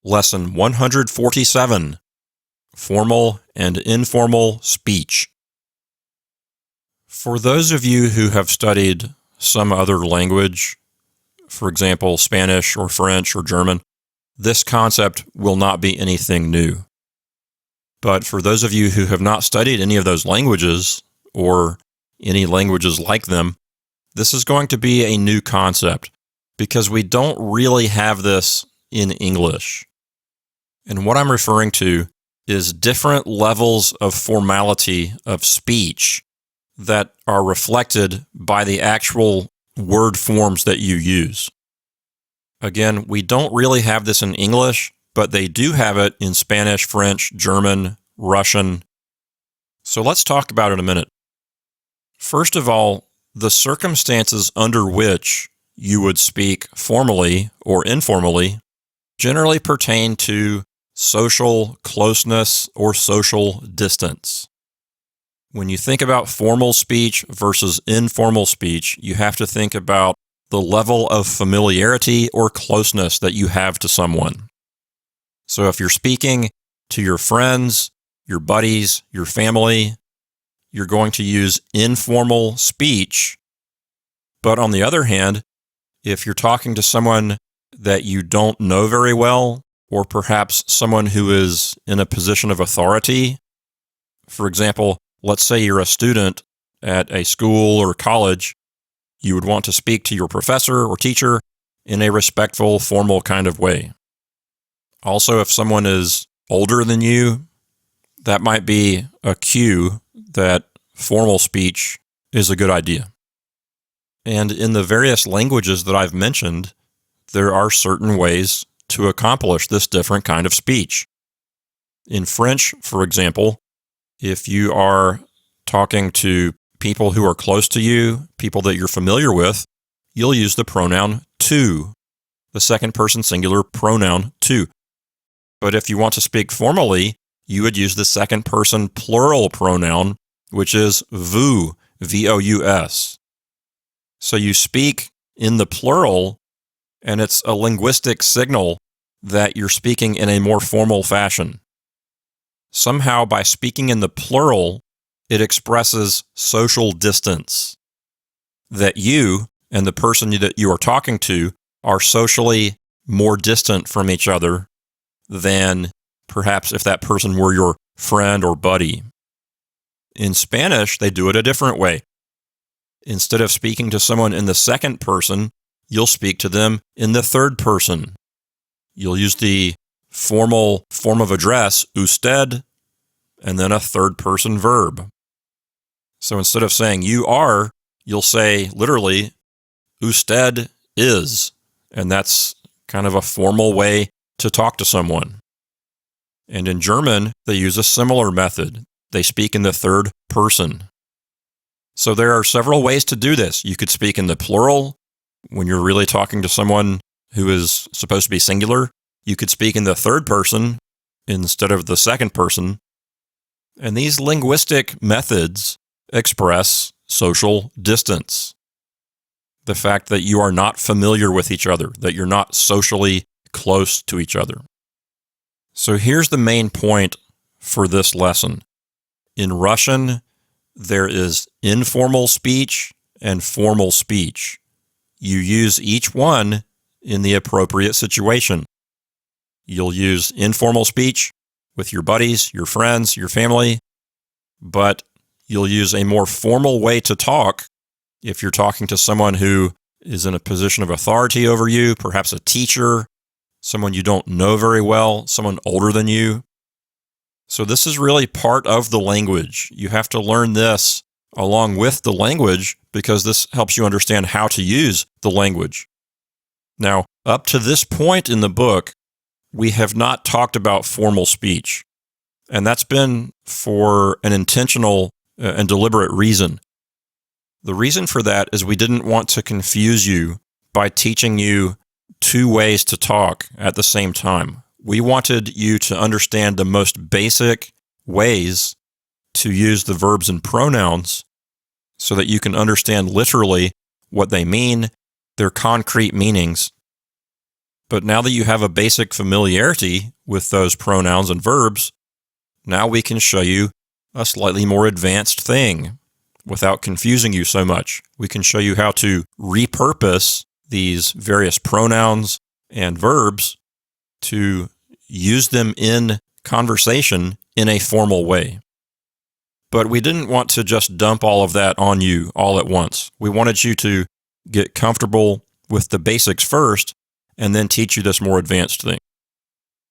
Lesson 147, Formal and Informal Speech. For those of you who have studied some other language, for example, Spanish or French or German, this concept will not be anything new. But for those of you who have not studied any of those languages or any languages like them, this is going to be a new concept because we don't really have this in English. And what I'm referring to is different levels of formality of speech that are reflected by the actual word forms that you use. Again, we don't really have this in English, but they do have it in Spanish, French, German, Russian. So let's talk about it in a minute. First of all, the circumstances under which you would speak formally or informally generally pertain to social closeness or social distance. When you think about formal speech versus informal speech, you have to think about the level of familiarity or closeness that you have to someone. So if you're speaking to your friends, your buddies, your family, you're going to use informal speech. But on the other hand, if you're talking to someone that you don't know very well, or perhaps someone who is in a position of authority, for example, let's say you're a student at a school or college, you would want to speak to your professor or teacher in a respectful, formal kind of way. Also, if someone is older than you, that might be a cue that formal speech is a good idea. And in the various languages that I've mentioned, there are certain ways to accomplish this different kind of speech. In French, for example, if you are talking to people who are close to you, people that you're familiar with, you'll use the pronoun tu, the second person singular pronoun tu. But if you want to speak formally, you would use the second person plural pronoun, which is vous, V-O-U-S. So you speak in the plural, and it's a linguistic signal that you're speaking in a more formal fashion. Somehow, by speaking in the plural, it expresses social distance, that you and the person that you are talking to are socially more distant from each other than perhaps if that person were your friend or buddy. In Spanish, they do it a different way. Instead of speaking to someone in the second person, you'll speak to them in the third person. You'll use the formal form of address, usted, and then a third person verb. So instead of saying you are, you'll say literally, usted is. And that's kind of a formal way to talk to someone. And in German, they use a similar method. They speak in the third person. So there are several ways to do this. You could speak in the plural when you're really talking to someone who is supposed to be singular. You could speak in the third person instead of the second person. And these linguistic methods express social distance. The fact that you are not familiar with each other, that you're not socially close to each other. So here's the main point for this lesson. In Russian, there is informal speech and formal speech. You use each one in the appropriate situation. You'll use informal speech with your buddies, your friends, your family, but you'll use a more formal way to talk if you're talking to someone who is in a position of authority over you, perhaps a teacher, someone you don't know very well, someone older than you. So this is really part of the language. You have to learn this along with the language because this helps you understand how to use the language. Now, up to this point in the book, we have not talked about formal speech, and that's been for an intentional and deliberate reason. The reason for that is we didn't want to confuse you by teaching you two ways to talk at the same time. We wanted you to understand the most basic ways to use the verbs and pronouns so that you can understand literally what they mean, their concrete meanings. But now that you have a basic familiarity with those pronouns and verbs, now we can show you a slightly more advanced thing without confusing you so much. We can show you how to repurpose these various pronouns and verbs to use them in conversation in a formal way. But we didn't want to just dump all of that on you all at once. We wanted you to get comfortable with the basics first and then teach you this more advanced thing.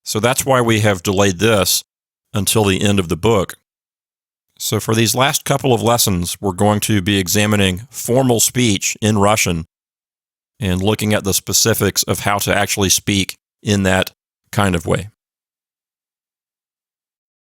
So that's why we have delayed this until the end of the book. So for these last couple of lessons, we're going to be examining formal speech in Russian and looking at the specifics of how to actually speak in that kind of way.